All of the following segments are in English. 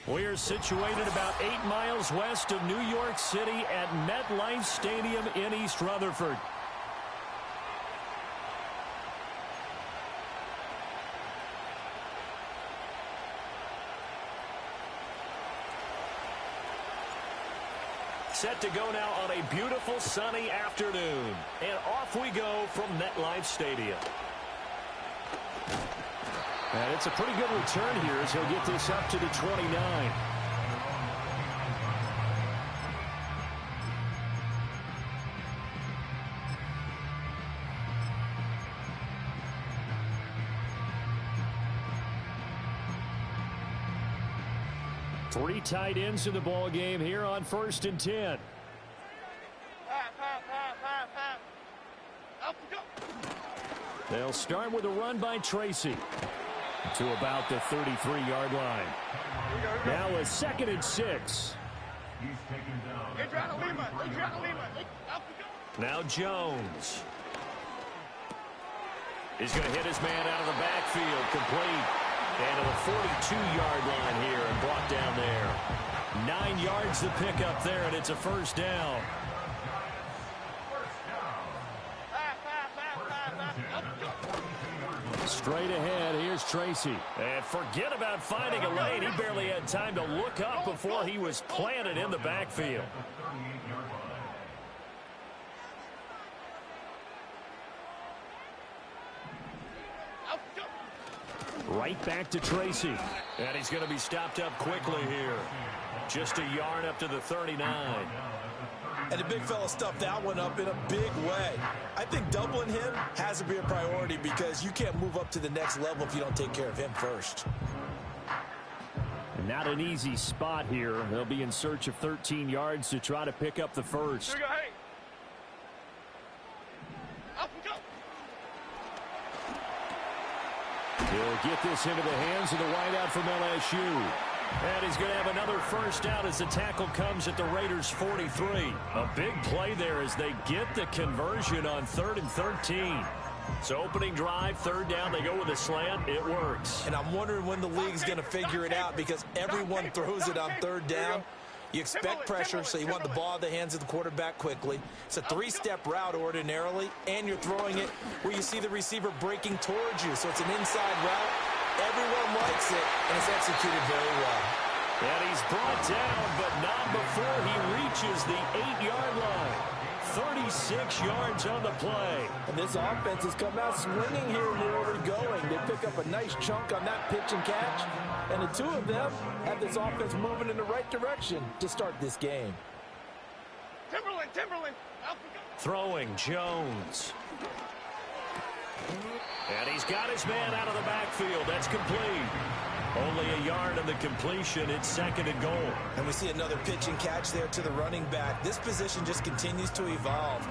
We're situated about 8 miles west of New York City at MetLife Stadium in East Rutherford. Set to go now on a beautiful sunny afternoon. And off we go from MetLife Stadium. And it's a pretty good return here as he'll get this up to the 29. Three tight ends in the ball game here on 1st and 10. They'll start with a run by Tracy to about the 33-yard line. Now a 2nd and 6. Now Jones. He's going to hit his man out of the backfield, complete. And to the 42-yard line here and brought down there. 9 yards to pick up there, and it's a 1st down. Straight ahead, here's Tracy. And forget about finding a lane. He barely had time to look up before he was planted in the backfield. Right back to Tracy. And he's going to be stopped up quickly here. Just a yard up to the 39. And the big fella stuffed that one up in a big way. I think doubling him has to be a priority because you can't move up to the next level if you don't take care of him first. Not an easy spot here. They'll be in search of 13 yards to try to pick up the first. He'll get this into the hands of the wideout from LSU. And he's going to have another 1st down as the tackle comes at the Raiders' 43. A big play there as they get the conversion on 3rd and 13. So opening drive, 3rd down, they go with a slant. It works. And I'm wondering when the league's going to figure it out because everyone throws it on 3rd down. You expect pressure, so you want the ball in the hands of the quarterback quickly. It's a 3-step route ordinarily, and you're throwing it where you see the receiver breaking towards you. So it's an inside route. Everyone likes it, and it's executed very well. And he's brought down, but not before he reaches the 8-yard line. 36 yards on the play. And this offense has come out swinging here where we're going. They pick up a nice chunk on that pitch and catch. And the two of them have this offense moving in the right direction to start this game. Timberland. Throwing Jones. And he's got his man out of the backfield. That's complete. Only a yard on the completion. It's 2nd and goal. And we see another pitch and catch there to the running back. This position just continues to evolve.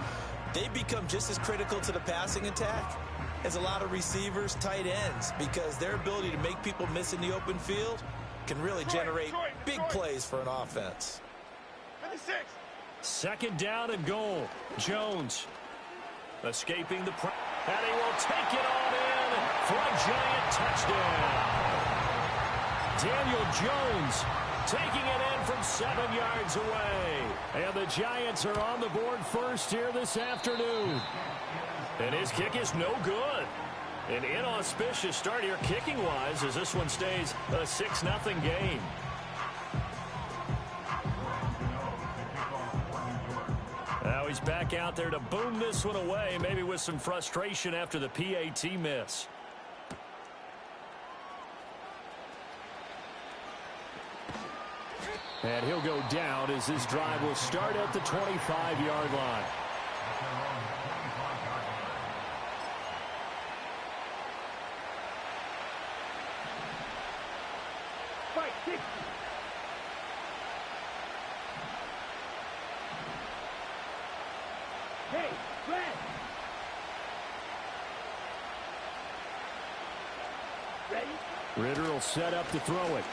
They become just as critical to the passing attack as a lot of receivers, tight ends, because their ability to make people miss in the open field can really generate big plays for an offense. 2nd down and goal. Jones escaping the pressure. And he will take it on in for a giant touchdown. Daniel Jones taking it in from 7 yards away. And the Giants are on the board first here this afternoon. And his kick is no good. An inauspicious start here kicking-wise as this one stays a 6-0 game. Now he's back out there to boom this one away, maybe with some frustration after the PAT miss. And he'll go down as this drive will start at the 25-yard line. Ritter will set up to throw it.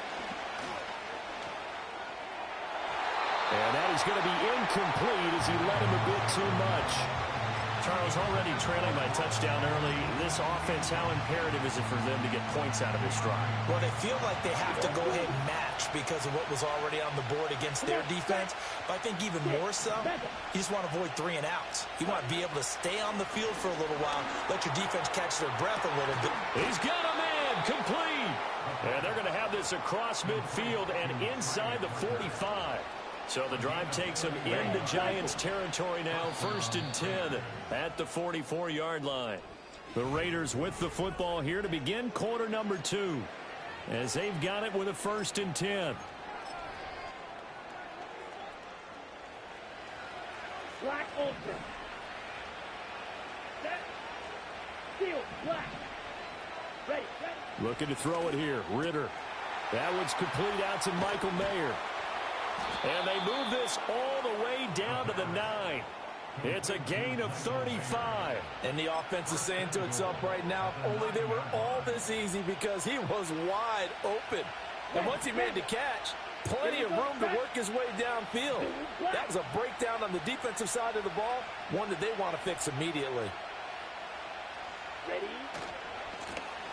And that is going to be incomplete as he led him a bit too much. Charles, already trailing by touchdown early. This offense, how imperative is it for them to get points out of this drive? Well, they feel like they have to go ahead and match because of what was already on the board against their defense. But I think even more so, you just want to avoid 3 and outs. You want to be able to stay on the field for a little while, let your defense catch their breath a little bit. He's got a man, complete. And they're going to have this across midfield and inside the 45. So the drive takes them into Giants territory now, 1st and 10 at the 44-yard line. The Raiders with the football here to begin quarter number 2 as they've got it with a 1st and 10. Black ultra. Set. Field. Black. Ready. Looking to throw it here. Ritter. That one's complete out to Michael Mayer. And they move this all the way down to the 9. It's a gain of 35. And the offense is saying to itself right now, only they were all this easy because he was wide open. And once he made the catch, plenty of room to work his way downfield. That was a breakdown on the defensive side of the ball, one that they want to fix immediately. Ready.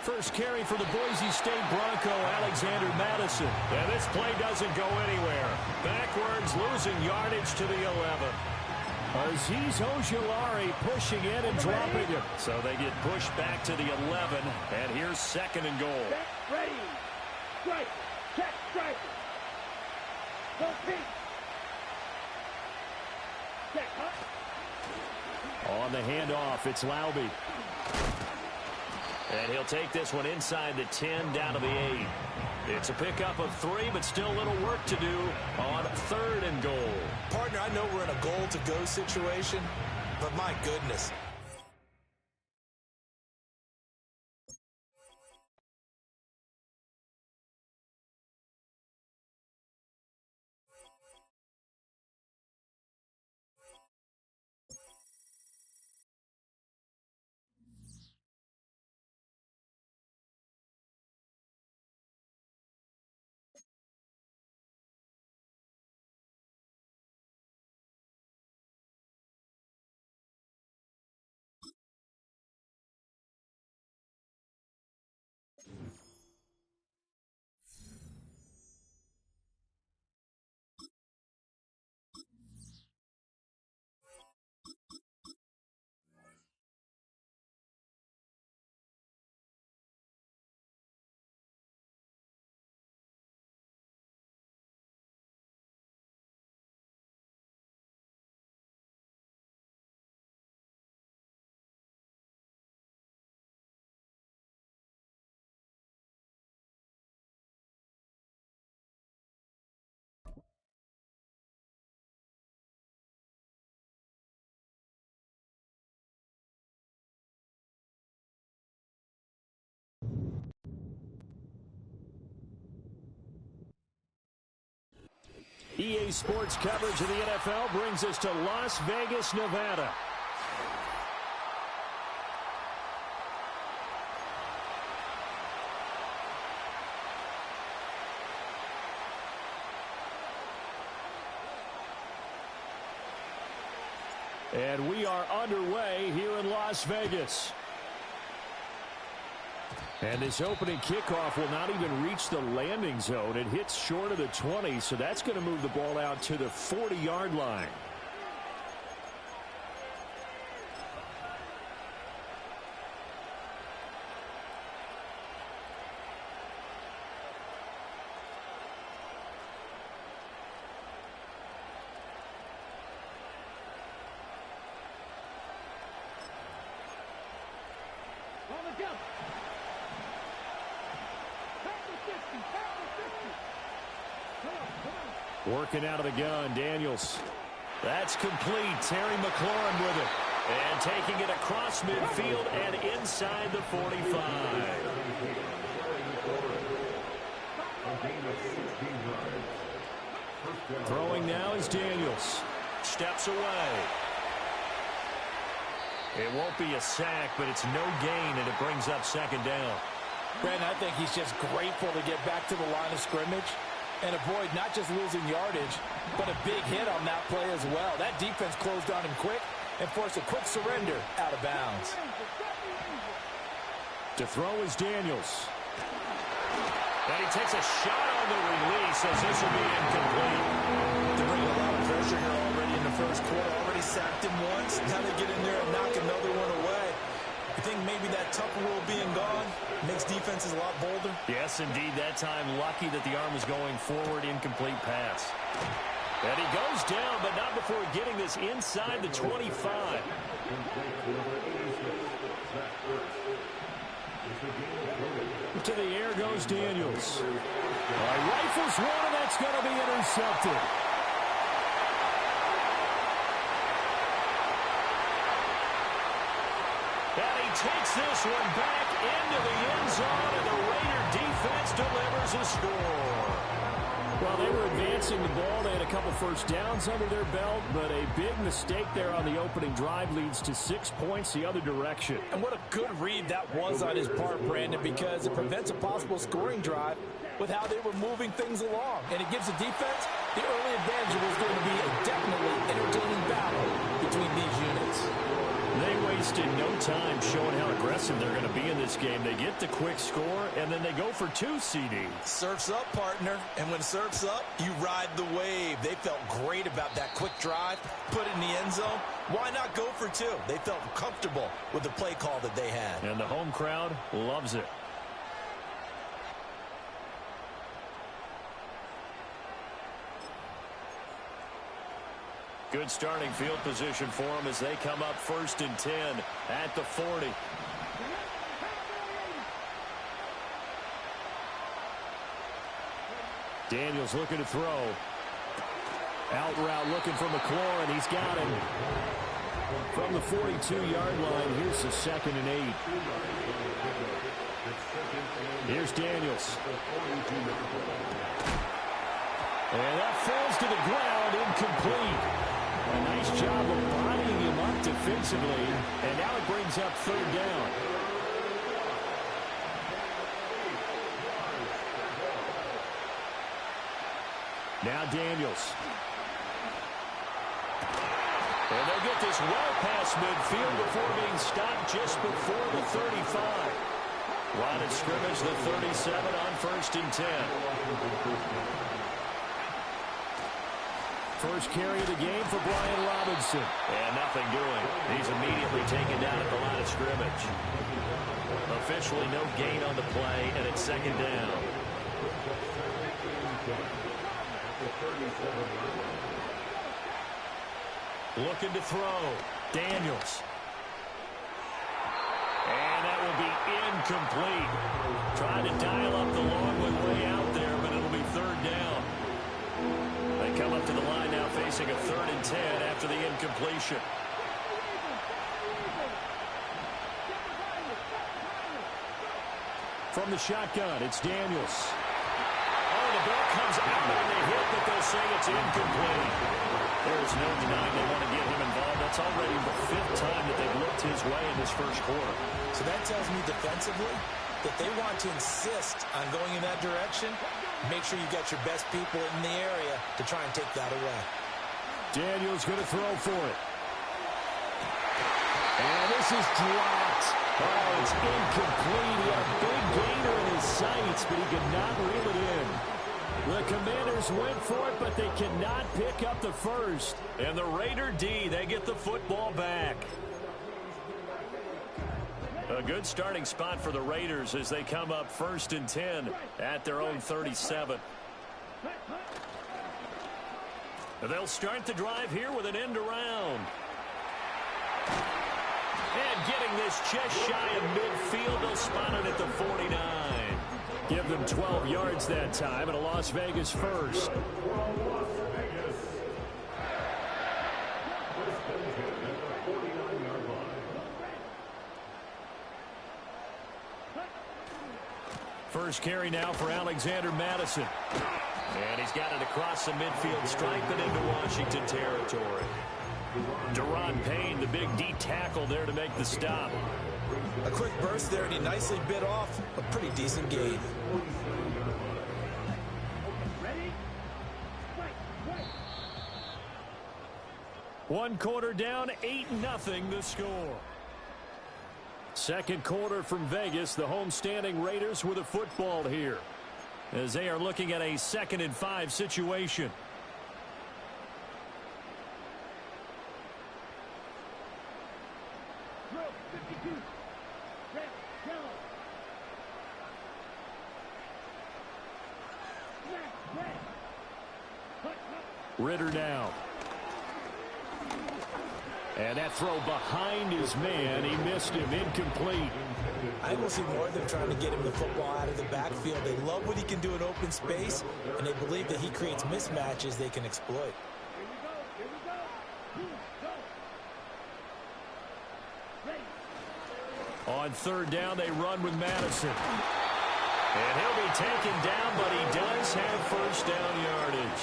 First carry for the Boise State Bronco, Alexander Madison. And this play doesn't go anywhere. Backwards, losing yardage to the 11. Azeez Ojulari pushing in and dropping him. So they get pushed back to the 11. And here's 2nd and goal. Set. Ready. Strike. Check. Strike. Go pink. Check. Huh? On the handoff, it's Laube. And he'll take this one inside the 10, down to the 8. It's a pickup of 3, but still a little work to do on 3rd and goal. Partner, I know we're in a goal-to-go situation, but my goodness. EA Sports coverage of the NFL brings us to Las Vegas, Nevada. And we are underway here in Las Vegas. And this opening kickoff will not even reach the landing zone. It hits short of the 20, so that's going to move the ball out to the 40-yard line. Working out of the gun, Daniels. That's complete. Terry McLaurin with it. And taking it across midfield and inside the 45. Throwing now is Daniels. Steps away. It won't be a sack, but it's no gain, and it brings up 2nd down. Brandon, I think he's just grateful to get back to the line of scrimmage and avoid not just losing yardage, but a big hit on that play as well. That defense closed on him quick, and force a quick surrender out of bounds. To throw is Daniels. And he takes a shot on the release as this will be incomplete. They're bringing a lot of pressure here already in the first quarter. Already sacked him once. Now they get in there and knock another one away. I think maybe that tough rule being gone makes defenses a lot bolder. Yes, indeed. That time lucky that the arm was going forward. Incomplete pass. And he goes down, but not before getting this inside the 25. To the air goes Daniels. Rifles one, and that's going to be intercepted. And he takes this one back into the end zone, and the Raider defense delivers a score. Well, they were advancing the ball. They had a couple first downs under their belt, but a big mistake there on the opening drive leads to 6 points the other direction. And what a good read that was on his part, Brandon, because it prevents a possible scoring drive with how they were moving things along. And it gives the defense the early advantage. It was going to be a definitely entertaining battle between these units. They wasted no time showing how aggressive they're going to be in this game. They get the quick score, and then they go for 2 CD. Surf's up, partner. And when surf's up, you ride the wave. They felt great about that quick drive, put it in the end zone. Why not go for 2? They felt comfortable with the play call that they had. And the home crowd loves it. Good starting field position for them as they come up 1st and 10 at the 40. Daniels looking to throw. Out route looking for McLaurin. He's got him. From the 42-yard line, here's the 2nd and 8. Here's Daniels. And that falls to the ground, incomplete. A nice job of bodying him up defensively, and now it brings up 3rd down. Now Daniels. And they'll get this well past midfield before being stopped just before the 35. Line of scrimmage, the 37 on 1st and 10. First carry of the game for Brian Robinson. And nothing doing. He's immediately taken down at the line of scrimmage. Officially no gain on the play, and it's 2nd down. Looking to throw. Daniels. And that will be incomplete. Trying to dial up the long one way out there, but it'll be 3rd down. They come up to the line now facing a 3rd and 10 after the incompletion. From the shotgun, it's Daniels. Oh, the ball comes out on the hit, but they'll say it's incomplete. There's no denying they want to get him involved. That's already the 5th time that they've looked his way in this first quarter. So that tells me defensively that they want to insist on going in that direction. Make sure you got your best people in the area to try and take that away. Daniels going to throw for it. And this is dropped. Oh, it's incomplete. He had a big gainer in his sights, but he could not reel it in. The Commanders went for it, but they cannot pick up the first. And the Raider D, they get the football back. A good starting spot for the Raiders as they come up 1st and 10 at their own 37. They'll start the drive here with an end around. And getting this just shy of midfield, they'll spot it at the 49. Give them 12 yards that time, and a Las Vegas first. First carry now for Alexander Madison. And he's got it across the midfield stripe and into Washington territory. Deron Payne, the big D tackle there to make the stop. A quick burst there, and he nicely bit off a pretty decent gain. One quarter down, 8-0 the score. Second quarter from Vegas. The homestanding Raiders with a football here, as they are looking at a 2nd and 5 situation. Ritter now. And that throw behind his man. He missed him. Incomplete. I will see more of them trying to get him the football out of the backfield. They love what he can do in open space, and they believe that he creates mismatches they can exploit. On 3rd down, they run with Madison. And he'll be taken down, but he does have first down yardage.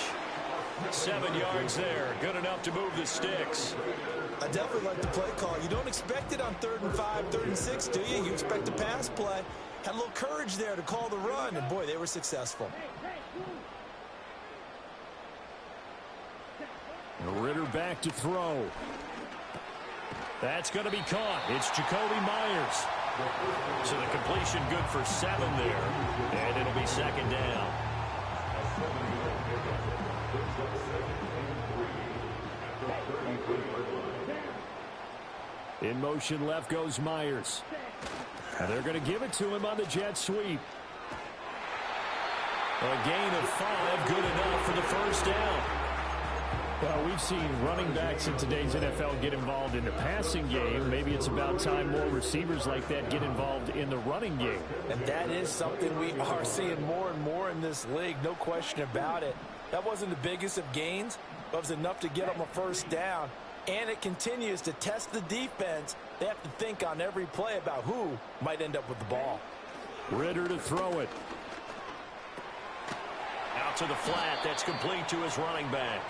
7 yards there. Good enough to move the sticks. I definitely like the play call. You don't expect it on 3rd and 5, 3rd and 6, do you? You expect a pass play. Had a little courage there to call the run, and boy, they were successful. Ritter back to throw. That's going to be caught. It's Jacoby Myers. So the completion good for 7 there. And it'll be 2nd down. In motion left goes Myers. And they're going to give it to him on the jet sweep. A gain of 5, good enough for the first down. Well, we've seen running backs in today's NFL get involved in the passing game. Maybe it's about time more receivers like that get involved in the running game. And that is something we are seeing more and more in this league, no question about it. That wasn't the biggest of gains, but it was enough to get them a first down. And it continues to test the defense. They have to think on every play about who might end up with the ball. Ritter to throw it. Out to the flat. That's complete to his running back.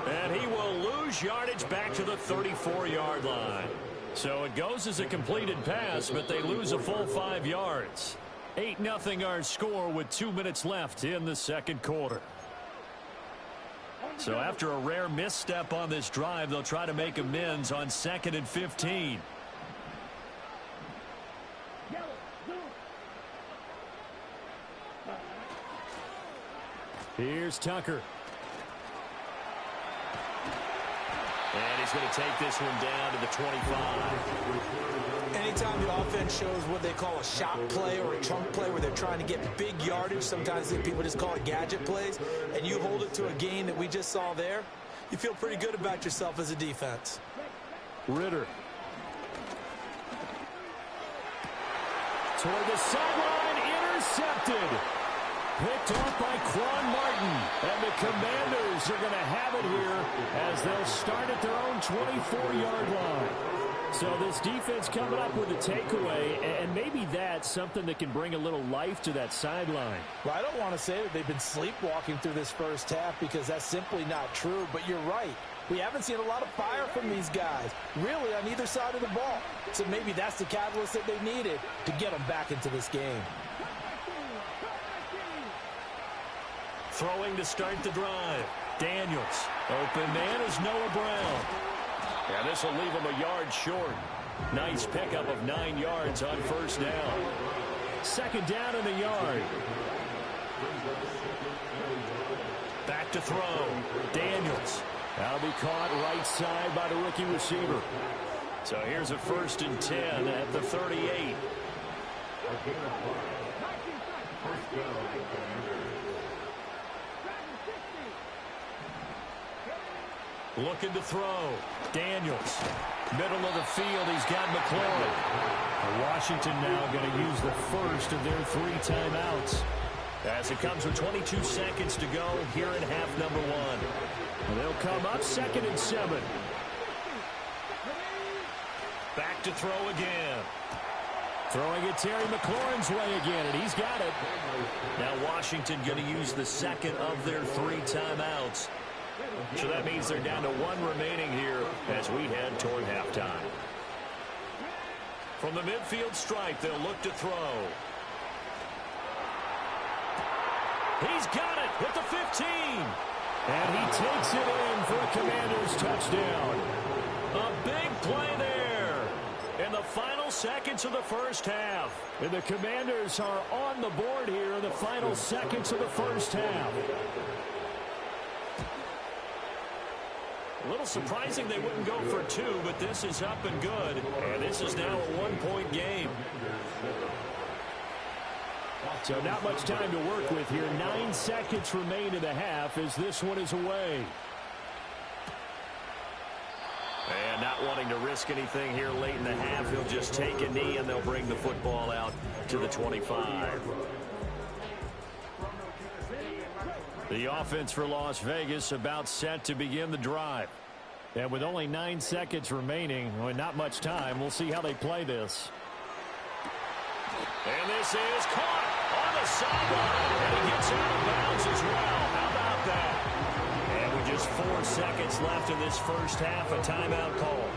And he will lose yardage back to the 34-yard line. So it goes as a completed pass, but they lose a full 5 yards. 8-0 our score with 2 minutes left in the second quarter. So after a rare misstep on this drive, they'll try to make amends on 2nd and 15. Here's Tucker. And he's going to take this one down to the 25. Anytime the offense shows what they call a shot play or a chunk play where they're trying to get big yardage, sometimes people just call it gadget plays, and you hold it to a gain that we just saw there, you feel pretty good about yourself as a defense. Ritter. Toward the sideline, intercepted. Picked off by Quan Martin. And the Commanders are going to have it here as they'll start at their own 24-yard line. So this defense coming up with a takeaway, and maybe that's something that can bring a little life to that sideline. Well, I don't want to say that they've been sleepwalking through this first half because that's simply not true, but you're right. We haven't seen a lot of fire from these guys, really, on either side of the ball. So maybe that's the catalyst that they needed to get them back into this game. Throwing to start the drive. Daniels. Open man is Noah Brown. And this will leave him a yard short. Nice pickup of 9 yards on first down. 2nd down in the yard. Back to throw. Daniels. That'll be caught right side by the rookie receiver. So here's a 1st and 10 at the 38. Looking to throw. Daniels. Middle of the field. He's got McLaurin. Washington now going to use the first of their 3 timeouts. As it comes with 22 seconds to go here in half number 1. And they'll come up 2nd and 7. Back to throw again. Throwing it Terry McLaurin's way again, and he's got it. Now Washington going to use the 2nd of their 3 timeouts. So that means they're down to 1 remaining here as we head toward halftime. From the midfield stripe, they'll look to throw. He's got it at the 15. And he takes it in for a Commanders touchdown. A big play there in the final seconds of the first half. And the Commanders are on the board here in the final seconds of the first half. A little surprising they wouldn't go for two, but this is up and good. And this is now a one-point game. So not much time to work with here. 9 seconds remain in the half as this one is away. And not wanting to risk anything here late in the half, he'll just take a knee and they'll bring the football out to the 25. The offense for Las Vegas about set to begin the drive. And with only 9 seconds remaining, not much time, we'll see how they play this. And this is caught on the sideline. And he gets out of bounds as well. How about that? And with just 4 seconds left in this first half, a timeout call.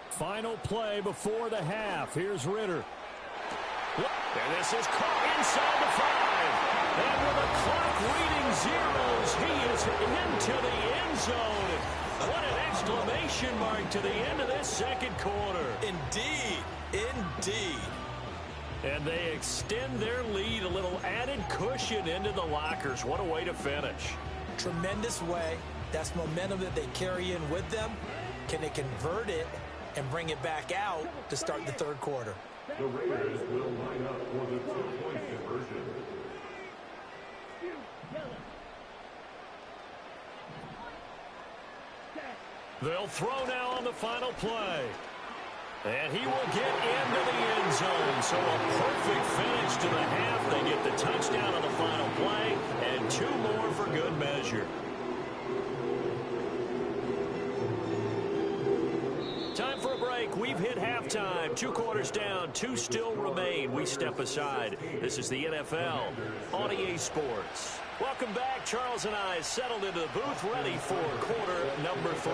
Final play before the half. Here's Ritter. And this is caught inside the 5. And with the clock reading zeros, he is into the end zone. What an exclamation mark to the end of this second quarter. Indeed. Indeed. And they extend their lead, a little added cushion into the lockers. What a way to finish. Tremendous way. That's momentum that they carry in with them. Can they convert it and bring it back out to start the third quarter? The Raiders will line up for the 2-point conversion. They'll throw now on the final play. And he will get into the end zone. So a perfect finish to the half. They get the touchdown on the final play and 2 more for good measure. Time for a break. We've hit halftime. 2 quarters down. 2 still remain. We step aside. This is the NFL on EA Sports. Welcome back. Charles and I settled into the booth, ready for quarter number 3.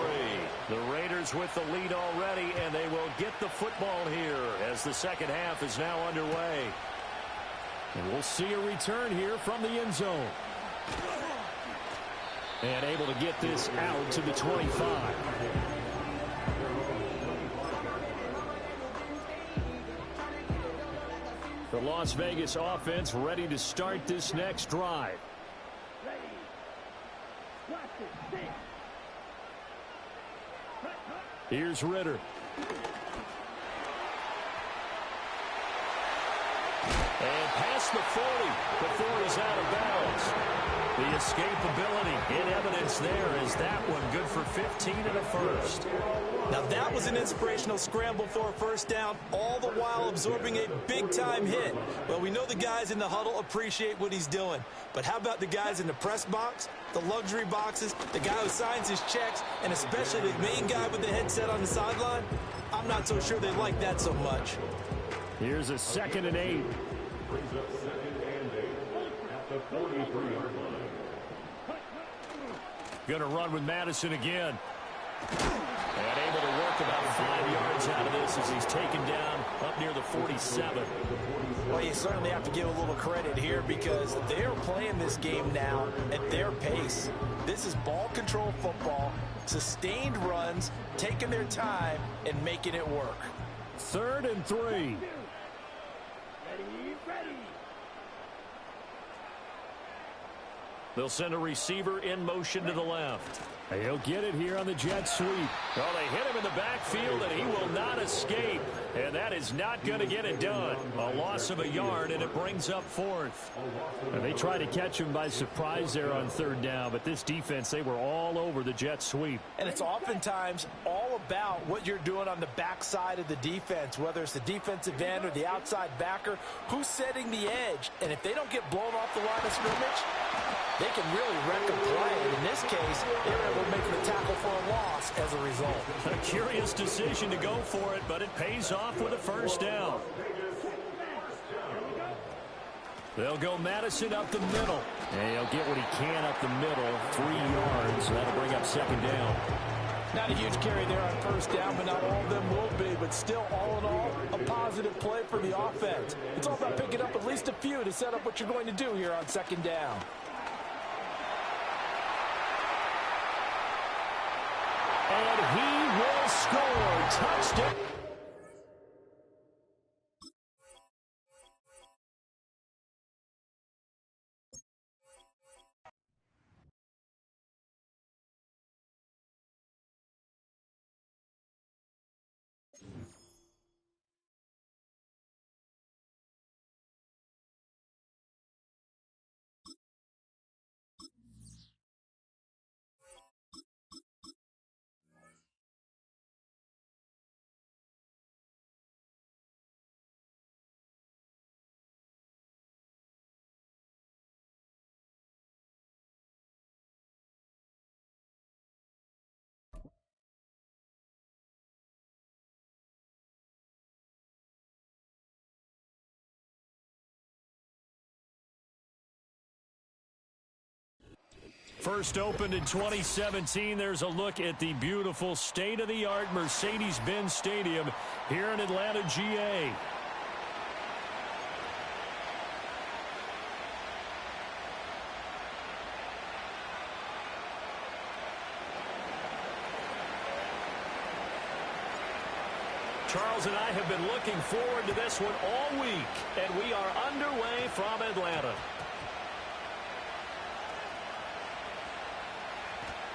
The Raiders with the lead already, and they will get the football here as the second half is now underway. And we'll see a return here from the end zone. And able to get this out to the 25. The Las Vegas offense ready to start this next drive. Here's Ritter. And past the 40 before he's out of bounds. The escapability in evidence there is that one good for 15 and a first. Now that was an inspirational scramble for a first down, all the while absorbing a big-time hit. Well, we know the guys in the huddle appreciate what he's doing. But how about the guys in the press box, the luxury boxes, the guy who signs his checks, and especially the main guy with the headset on the sideline? I'm not so sure they like that so much. Here's a 2nd and 8. Brings up 2nd and 8 at the 43-yard line. Going to run with Madison again. And able to work about 5 yards out of this as he's taken down up near the 47. Well, you certainly have to give a little credit here because they're playing this game now at their pace. This is ball control football, sustained runs, taking their time and making it work. 3rd and 3. Ready. They'll send a receiver in motion to the left. He'll get it here on the jet sweep. Well, they hit him in the backfield, and he will not escape. And that is not going to get it done. A loss of a yard, and it brings up 4th. And they try to catch him by surprise there on 3rd down, but this defense, they were all over the jet sweep. And it's oftentimes all about what you're doing on the backside of the defense, whether it's the defensive end or the outside backer, who's setting the edge. And if they don't get blown off the line of scrimmage, they can really wreck a play. And in this case, they were able to make the tackle for a loss as a result. A curious decision to go for it, but it pays off with a first down. They'll go Madison up the middle. And he'll get what he can up the middle, 3 yards. That'll bring up 2nd down. Not a huge carry there on first down, but not all of them will be. But still, all in all, a positive play for the offense. It's all about picking up at least a few to set up what you're going to do here on second down. And he will score. Touchdown. First opened in 2017. There's a look at the beautiful state-of-the-art Mercedes-Benz Stadium here in Atlanta, GA. Charles and I have been looking forward to this one all week, and we are underway from Atlanta.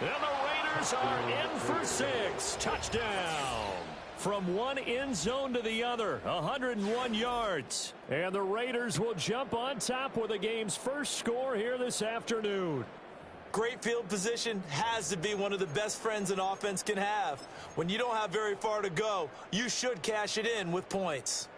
And the Raiders are in for 6. Touchdown. From one end zone to the other, 101 yards. And the Raiders will jump on top with the game's first score here this afternoon. Great field position has to be one of the best friends an offense can have. When you don't have very far to go, you should cash it in with points.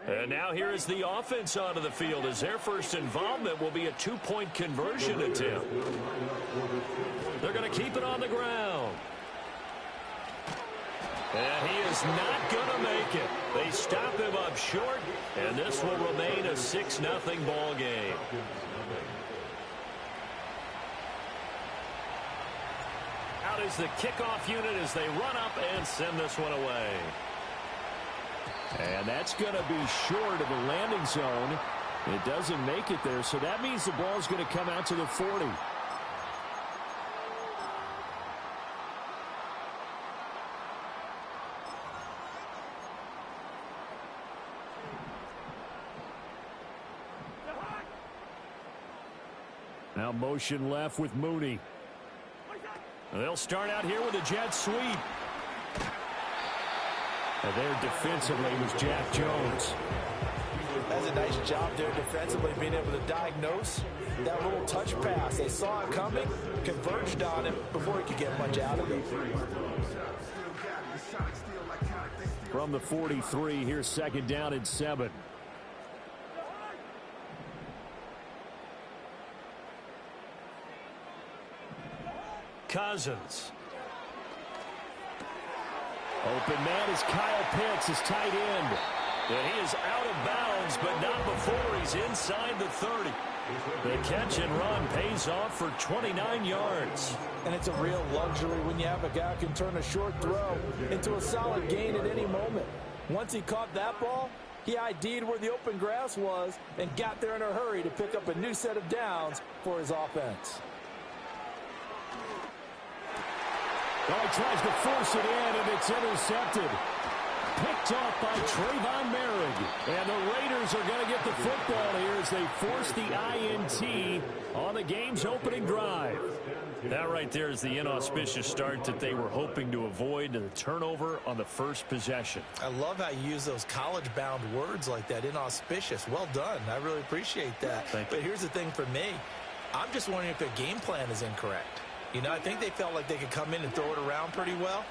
And now here is the offense onto the field as their first involvement will be a two-point conversion attempt. They're going to keep it on the ground. And he is not going to make it. They stop him up short, and this will remain a 6-0 ball game. Out is the kickoff unit as they run up and send this one away. And that's going to be short of the landing zone. It doesn't make it there, so that means the ball's going to come out to the 40. Now motion left with Mooney. They'll start out here with a jet sweep. And there defensively was Jack Jones. That's a nice job there defensively, being able to diagnose that little touch pass. They saw it coming, converged on him before he could get much out of it. From the 43, here's second down and 7. Cousins. Open man is Kyle Pitts, his tight end. And he is out of bounds, but not before he's inside the 30. The catch and run pays off for 29 yards. And it's a real luxury when you have a guy who can turn a short throw into a solid gain at any moment. Once he caught that ball, he ID'd where the open grass was and got there in a hurry to pick up a new set of downs for his offense. Well, he tries to force it in, and it's intercepted. Picked off by Trayvon Merrick. And the Raiders are going to get the football here as they force the INT on the game's opening drive. That right there is the inauspicious start that they were hoping to avoid, the turnover on the first possession. I love how you use those college-bound words like that, inauspicious. Well done. I really appreciate that. But here's the thing for me. I'm just wondering if their game plan is incorrect. You know, I think they felt like they could come in and throw it around pretty well.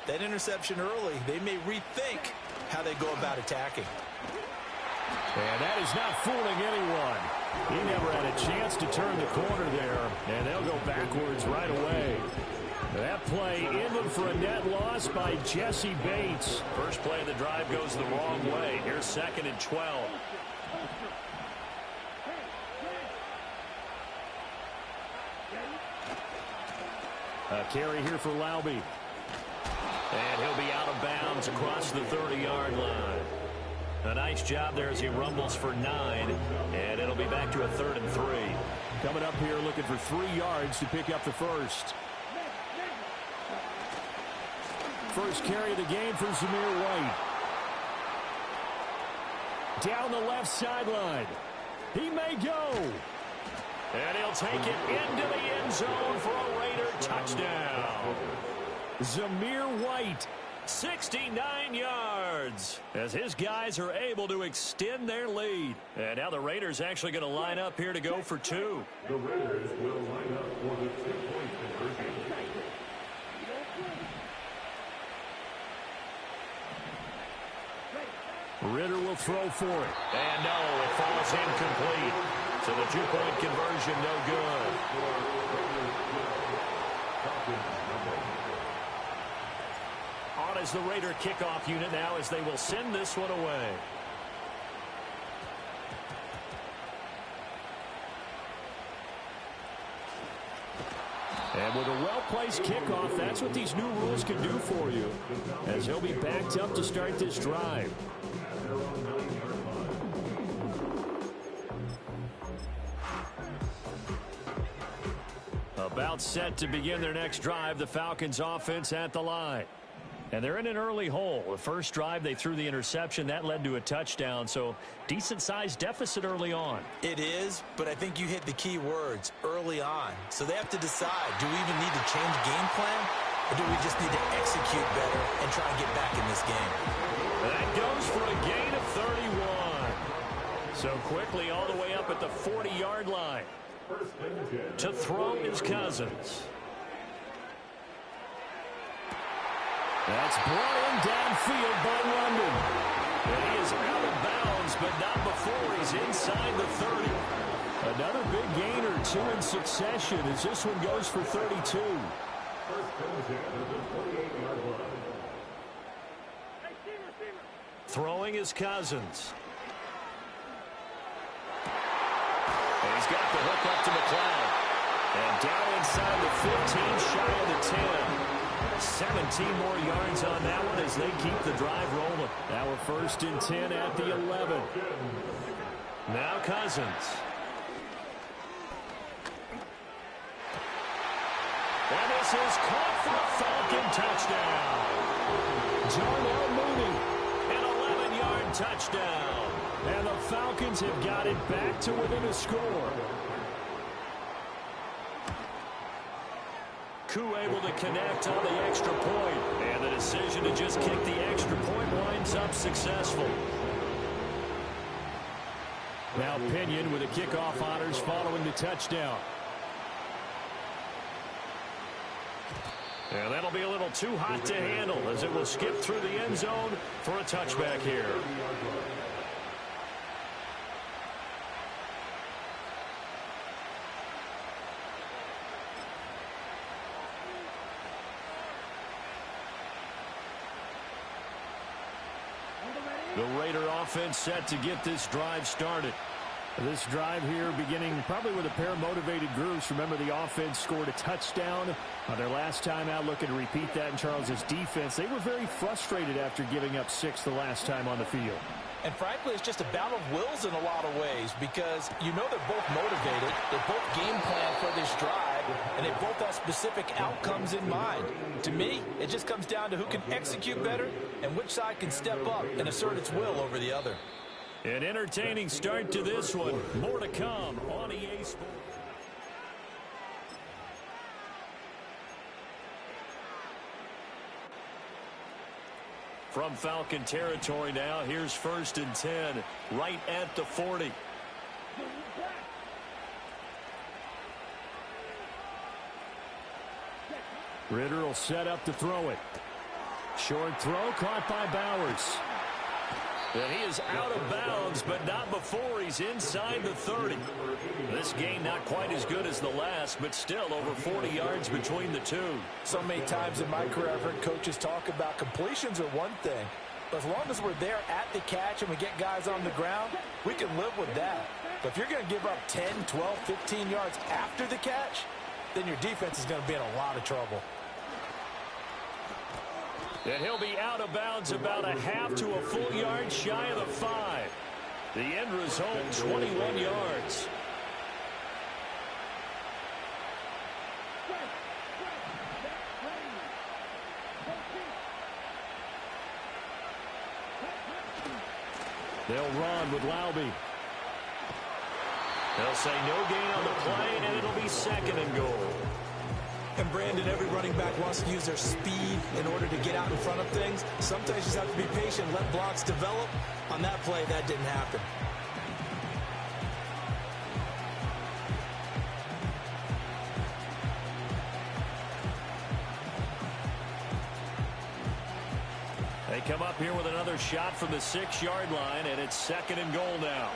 That interception early, they may rethink how they go about attacking. And that is not fooling anyone. He never had a chance to turn the corner there, and they'll go backwards right away. That play ended for a net loss by Jesse Bates. First play of the drive goes the wrong way. Here's second and 12. A carry here for Laube. And he'll be out of bounds across the 30-yard line. A nice job there as he rumbles for 9. And it'll be back to a 3rd and 3. Coming up here looking for 3 yards to pick up the first. First carry of the game for Zamir White. Down the left sideline. He may go. And he'll take it into the end zone for a Raider touchdown. Zamir White. 69 yards as his guys are able to extend their lead. And now the Raiders actually going to line up here to go for 2. The Raiders will line up for the 2-point conversion. Ritter will throw for it. And no, it falls incomplete. So the 2-point conversion no good. On as the Raider kickoff unit now as they will send this one away. And with a well-placed kickoff, that's what these new rules can do for you, as he'll be backed up to start this drive. About set to begin their next drive, the Falcons offense at the line. And they're in an early hole. The first drive, they threw the interception. That led to a touchdown, so decent-sized deficit early on. It is, but I think you hit the key words, early on. So they have to decide, do we even need to change game plan, or do we just need to execute better and try and get back in this game? That goes for a gain of 31. So quickly all the way up at the 40-yard line. To throw is Cousins. That's brought in downfield by London. And he is out of bounds, but not before he's inside the 30. Another big gain or 2 in succession as this one goes for 32. Throwing is Cousins. And he's got the hook up to McLeod. And down inside the 15, shy of the 10. 17 more yards on that one as they keep the drive rolling. Now we're 1st and 10 at the 11. Now Cousins. And this is caught for a Falcon touchdown. Darnell Mooney. An 11-yard touchdown. And the Falcons have got it back to within a score. Koo able to connect on the extra point. And the decision to just kick the extra point winds up successful. Now Pinion with the kickoff honors following the touchdown. And that'll be a little too hot to handle as it will skip through the end zone for a touchback here. The Raider offense set to get this drive started. This drive here beginning probably with a pair of motivated groups. Remember, the offense scored a touchdown on their last time out, looking to repeat that in Charles's defense. They were very frustrated after giving up 6 the last time on the field. And frankly, it's just a battle of wills in a lot of ways because you know they're both motivated, they both game plan for this drive, and they both have specific outcomes in mind. To me, it just comes down to who can execute better and which side can step up and assert its will over the other. An entertaining start to this one. More to come on EA Sports. From Falcon territory now, here's 1st and 10, right at the 40. Ritter will set up to throw it. Short throw caught by Bowers. And he is out of bounds, but not before he's inside the 30. This game not quite as good as the last, but still over 40 yards between the two. So many times in my career, I've heard coaches talk about completions are one thing. But as long as we're there at the catch and we get guys on the ground, we can live with that. But if you're going to give up 10, 12, 15 yards after the catch, then your defense is going to be in a lot of trouble. And he'll be out of bounds about a half to a full yard shy of the 5. The end result, 21 yards. They'll run with Laube. They'll say no gain on the play, and it'll be 2nd and goal. And Brandon, every running back wants to use their speed in order to get out in front of things. Sometimes you just have to be patient, let blocks develop. On that play, that didn't happen. They come up here with another shot from the 6-yard line, and it's 2nd and goal now.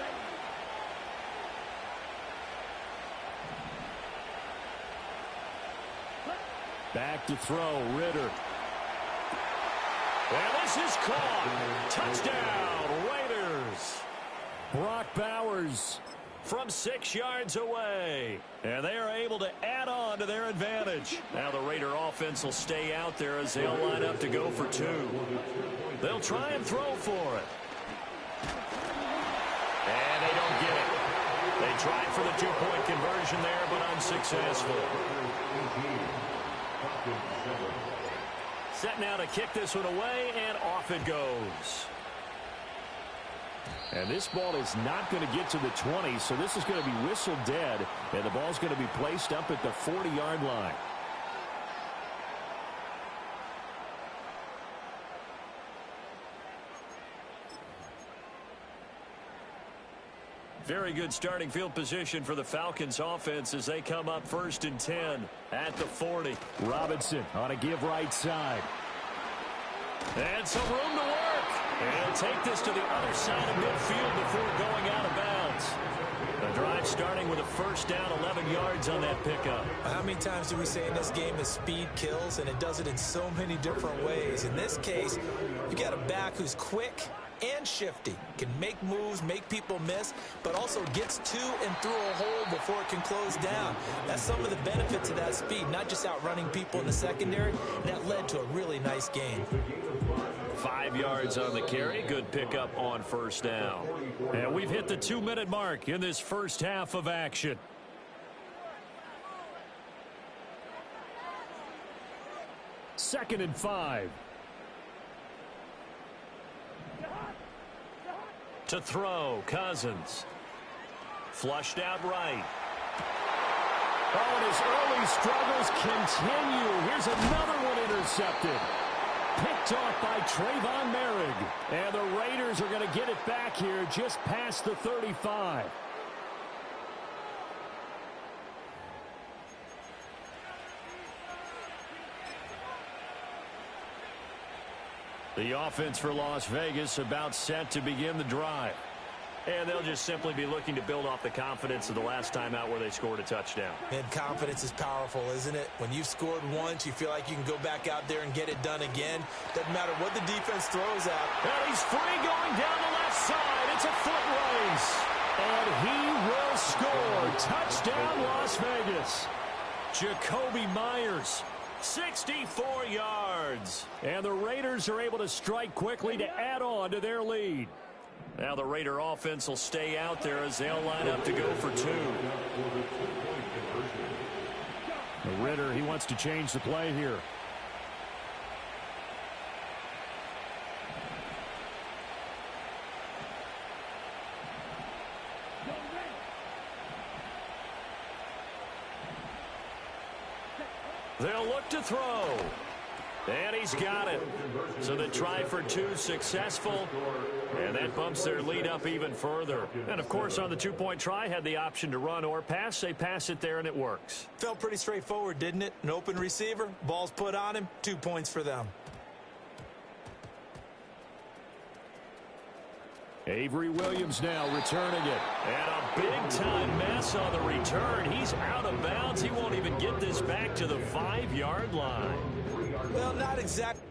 Back to throw, Ritter. And this is caught. Touchdown, Raiders. Brock Bowers from 6 yards away. And they are able to add on to their advantage. Now the Raider offense will stay out there as they'll line up to go for 2. They'll try and throw for it. And they don't get it. They tried for the 2-point conversion there, but unsuccessful. Set now to kick this one away, and off it goes. And this ball is not going to get to the 20, so this is going to be whistled dead, and the ball's going to be placed up at the 40-yard line. Very good starting field position for the Falcons offense as they come up 1st and 10 at the 40. Robinson on a give right side. And some room to work. And he'll take this to the other side of midfield before going out of bounds. The drive starting with a 1st down, 11 yards on that pickup. How many times do we say in this game that speed kills, and it does it in so many different ways? In this case, you got a back who's quick and shifty, can make moves, make people miss, but also gets to and through a hole before it can close down. That's some of the benefits of that speed, not just outrunning people in the secondary, and that led to a really nice gain. 5 yards on the carry. Good pickup on 1st down. And we've hit the 2-minute mark in this first half of action. Second and 5. To throw, Cousins. Flushed out right. Oh, and his early struggles continue. Here's another one intercepted. Picked off by Trayvon Merrick. And the Raiders are going to get it back here just past the 35. The offense for Las Vegas about set to begin the drive. And they'll just simply be looking to build off the confidence of the last time out where they scored a touchdown. And confidence is powerful, isn't it? When you've scored once, you feel like you can go back out there and get it done again. Doesn't matter what the defense throws at. And he's free going down the left side. It's a foot race. And he will score. Touchdown, Las Vegas. Jacoby Myers, 64 yards. And the Raiders are able to strike quickly to add on to their lead. Now the Raider offense will stay out there as they'll line up to go for 2. The Ritter, he wants to change the play here. They'll look to throw. And he's got it. So the try for 2 successful. And that bumps their lead up even further. And, of course, on the 2-point try, had the option to run or pass. They pass it there, and it works. Felt pretty straightforward, didn't it? An open receiver, ball's put on him, 2 points for them. Avery Williams now returning it. And a big-time mess on the return. He's out of bounds. He won't even get this back to the 5-yard line. Well, not exactly.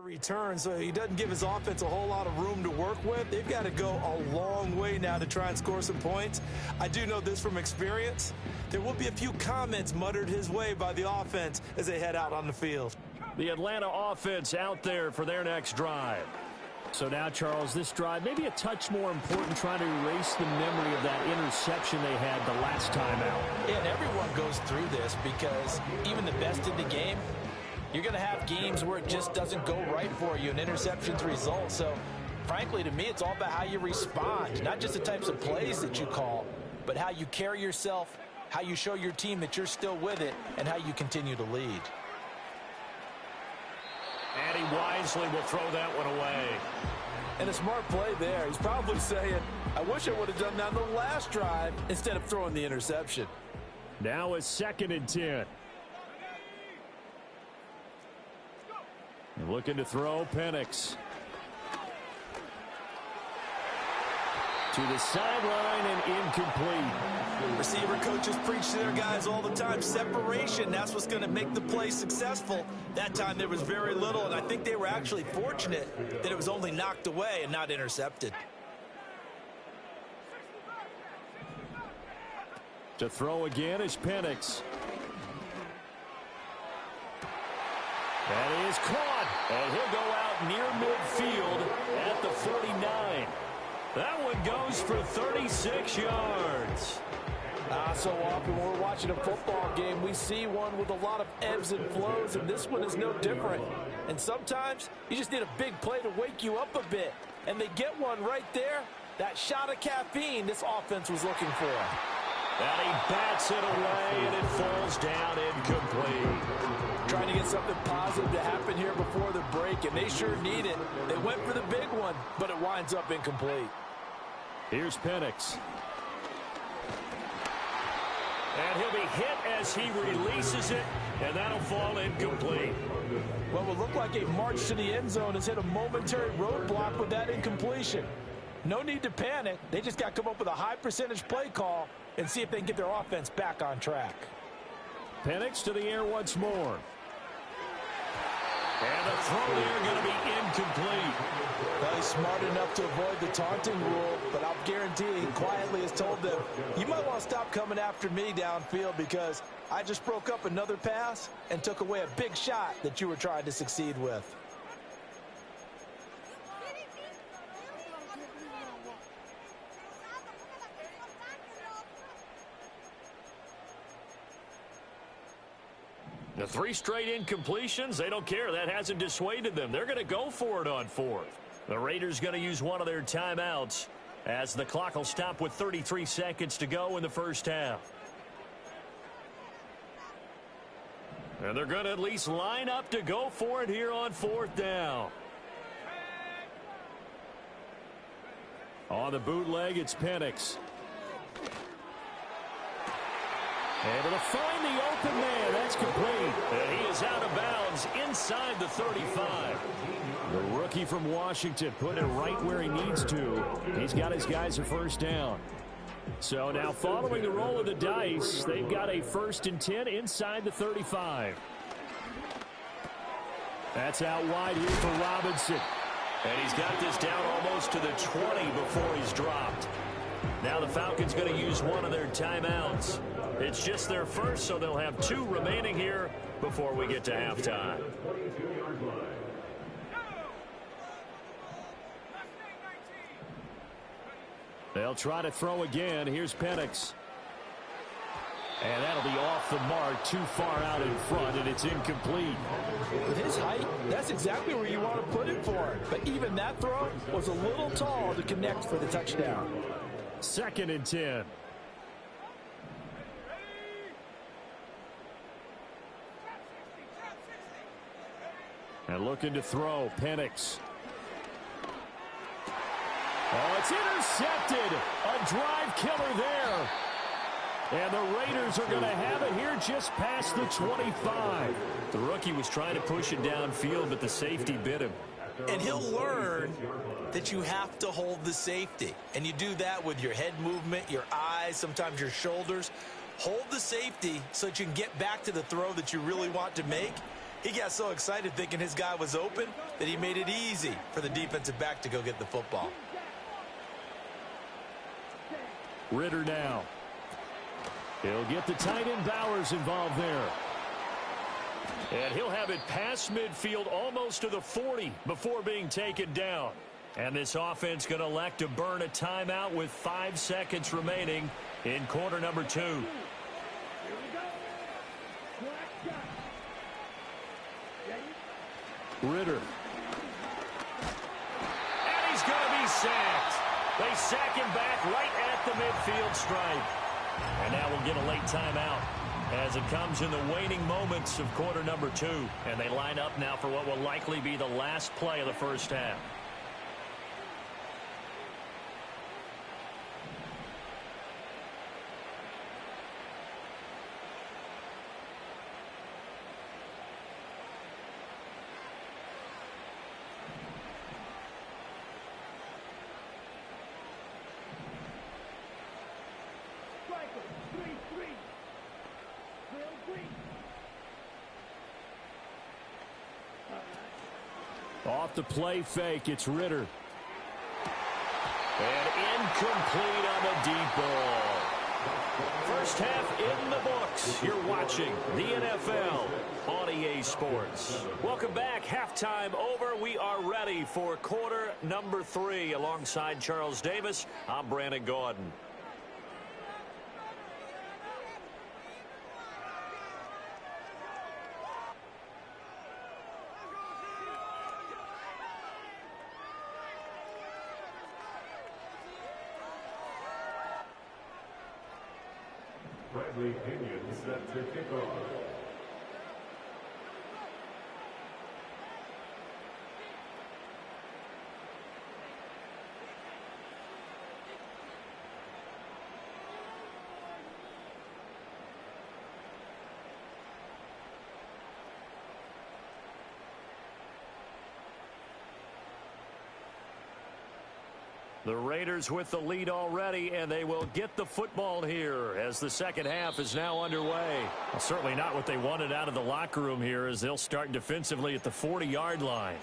return, so he doesn't give his offense a whole lot of room to work with. They've got to go a long way now to try and score some points. I do know this from experience. There will be a few comments muttered his way by the offense as they head out on the field. The Atlanta offense out there for their next drive. So now, Charles, this drive maybe a touch more important, trying to erase the memory of that interception they had the last time out. Yeah, and everyone goes through this because even the best in the game, you're going to have games where it just doesn't go right for you, and interceptions result. So, frankly, to me, it's all about how you respond, not just the types of plays that you call, but how you carry yourself, how you show your team that you're still with it, and how you continue to lead. And he wisely will throw that one away. And a smart play there. He's probably saying, I wish I would have done that on the last drive instead of throwing the interception. Now a 2nd and 10. And looking to throw, Penix. To the sideline and incomplete. Receiver coaches preach to their guys all the time. Separation, that's what's going to make the play successful. That time there was very little, and I think they were actually fortunate that it was only knocked away and not intercepted. To throw again is Penix. That is caught, and he'll go out near midfield at the 49. That one goes for 36 yards. So often when we're watching a football game, we see one with a lot of ebbs and flows, and this one is no different. And sometimes you just need a big play to wake you up a bit, and they get one right there. That shot of caffeine this offense was looking for. And he bats it away, and it falls down incomplete. Trying to get something positive to happen here before the break, and they sure need it. They went for the big one, but it winds up incomplete. Here's Penix. And he'll be hit as he releases it, and that'll fall incomplete. What will look like a march to the end zone has hit a momentary roadblock with that incompletion. No need to panic. They just got to come up with a high percentage play call and see if they can get their offense back on track. Penix to the air once more. And the throw there going to be incomplete. Well, he's smart enough to avoid the taunting rule, but I'll guarantee he quietly has told them, you might want to stop coming after me downfield because I just broke up another pass and took away a big shot that you were trying to succeed with. The 3 straight incompletions, they don't care. That hasn't dissuaded them. They're going to go for it on 4th. The Raiders going to use one of their timeouts as the clock will stop with 33 seconds to go in the first half. And they're going to at least line up to go for it here on 4th down. On the bootleg, it's Penix. Able to find the open man. That's complete. And he is out of bounds inside the 35. The rookie from Washington put it right where he needs to. He's got his guys a first down. So now following the roll of the dice, they've got a 1st and 10 inside the 35. That's out wide here for Robinson. And he's got this down almost to the 20 before he's dropped. Now the Falcons going to use one of their timeouts. It's just their first, so they'll have 2 remaining here before we get to halftime. They'll try to throw again. Here's Penix. And that'll be off the mark, too far out in front, and it's incomplete. With his height, that's exactly where you want to put it for. But even that throw was a little tall to connect for the touchdown. 2nd and 10. And looking to throw, Penix. Oh, it's intercepted. A drive killer there. And the Raiders are going to have it here just past the 25. The rookie was trying to push it downfield, but the safety bit him. And he'll learn that you have to hold the safety. And you do that with your head movement, your eyes, sometimes your shoulders. Hold the safety so that you can get back to the throw that you really want to make. He got so excited thinking his guy was open that he made it easy for the defensive back to go get the football. Ritter now. He'll get the tight end Bowers involved there. And he'll have it past midfield almost to the 40 before being taken down. And this offense going to elect to burn a timeout with 5 seconds remaining in quarter number 2. Ritter. And he's going to be sacked. They sack him back right at the midfield stripe. And now we'll get a late timeout as it comes in the waning moments of quarter number 2. And they line up now for what will likely be the last play of the first half. Off the play fake, it's Ritter. And incomplete on the deep ball. First half in the books. You're watching the NFL on EA Sports. Welcome back. Halftime over. We are ready for quarter number 3. Alongside Charles Davis, I'm Brandon Gordon. Bradley Pinion set to kick off. The Raiders with the lead already, and they will get the football here as the second half is now underway. Well, certainly not what they wanted out of the locker room here as they'll start defensively at the 40-yard line.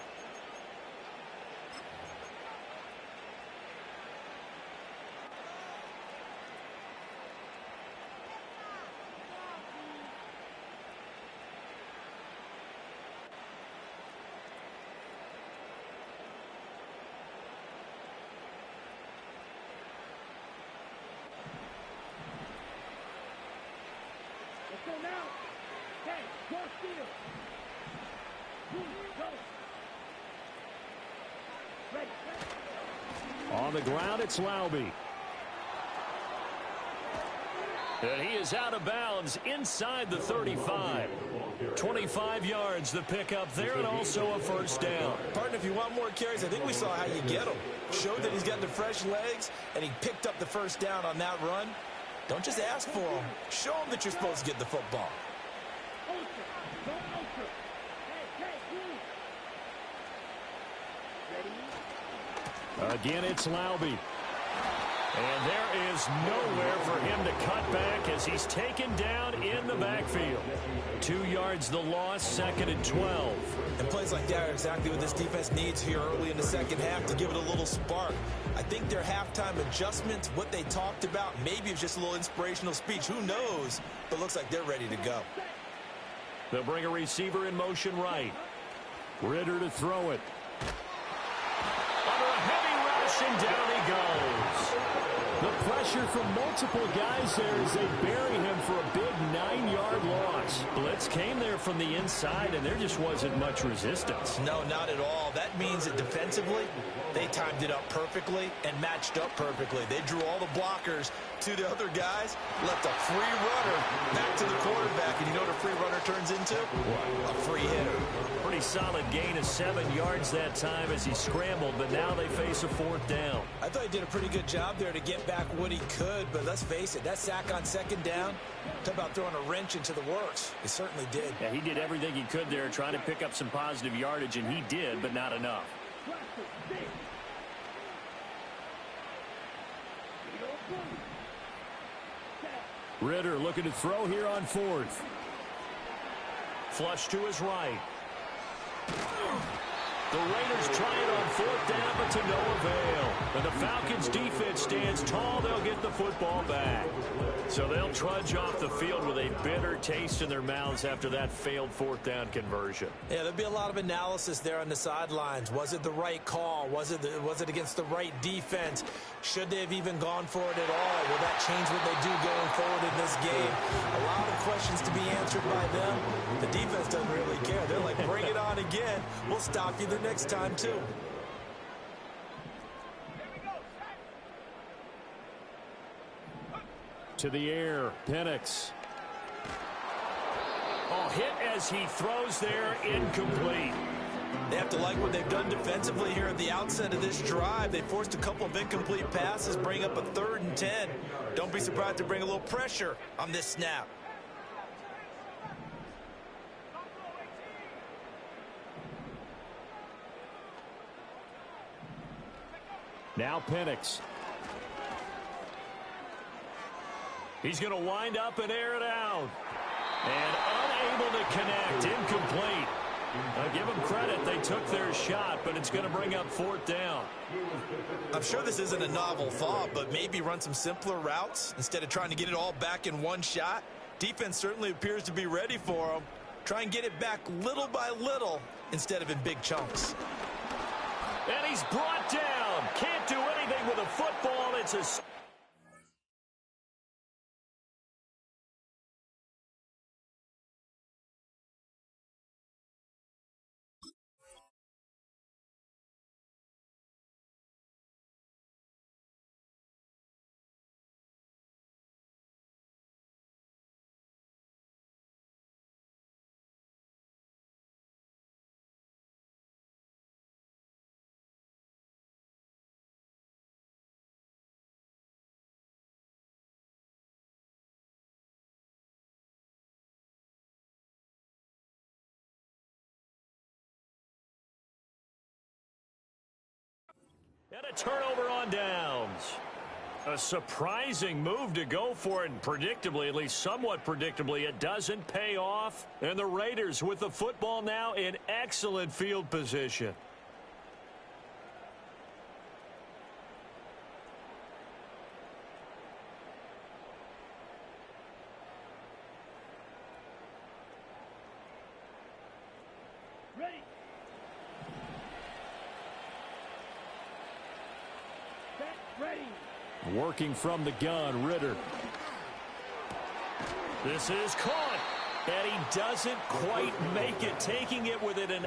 On the ground, it's Laube. And he is out of bounds inside the 35. 25 yards the pickup there, and also a first down. Partner, if you want more carries, I think we saw how you get them. Showed that he's got the fresh legs, and he picked up the first down on that run. Don't just ask for them. Show them that you're supposed to get the football. Again, it's Laube. And there is nowhere for him to cut back as he's taken down in the backfield. 2 yards the loss, 2nd and 12. And plays like that are exactly what this defense needs here early in the second half to give it a little spark. I think their halftime adjustments, what they talked about, maybe it's just a little inspirational speech. Who knows? But looks like they're ready to go. They'll bring a receiver in motion right. Ritter to throw it. Under a heavy rush, and down he goes. The pressure from multiple guys there as they bury him for a big 9-yard loss. Blitz came there from the inside, and there just wasn't much resistance. No, not at all. That means that defensively, they timed it up perfectly and matched up perfectly. They drew all the blockers to the other guys, left a free runner back to the quarterback. And you know what a free runner turns into? A free hitter. Pretty solid gain of 7 yards that time as he scrambled, but now they face a 4th down. I thought he did a pretty good job there to get back what he could, but let's face it, that sack on 2nd down, talk about throwing a wrench into the works. He certainly did. Yeah, he did everything he could there, trying to pick up some positive yardage, and he did, but not enough. Ritter looking to throw here on 4th. Flush to his right. The Raiders try it on 4th down, but to no avail. And the Falcons' defense stands tall. They'll get the football back. So they'll trudge off the field with a bitter taste in their mouths after that failed 4th down conversion. Yeah, there'll be a lot of analysis there on the sidelines. Was it the right call? Was it against the right defense? Should they have even gone for it at all? Will that change what they do going forward in this game? A lot of questions to be answered by them. The defense doesn't really care. They're like, bring it on again. We'll stop you the next time, too. To the air, Penix. Oh, hit as he throws there, incomplete. They have to like what they've done defensively here at the outset of this drive. They forced a couple of incomplete passes, bring up a 3rd and 10. Don't be surprised to bring a little pressure on this snap. Now Penix. He's going to wind up and air it out. And unable to connect, incomplete. Give them credit. They took their shot, but it's going to bring up 4th down. I'm sure this isn't a novel thought, but maybe run some simpler routes instead of trying to get it all back in one shot. Defense certainly appears to be ready for them. Try and get it back little by little instead of in big chunks. And he's brought down. Can't do anything with a football. It's a... And a turnover on downs. A surprising move to go for it, and predictably, at least somewhat predictably, it doesn't pay off. And the Raiders with the football now in excellent field position. Ready. Ready. Working from the gun, Ritter. This is caught, and he doesn't quite make it, taking it with it an...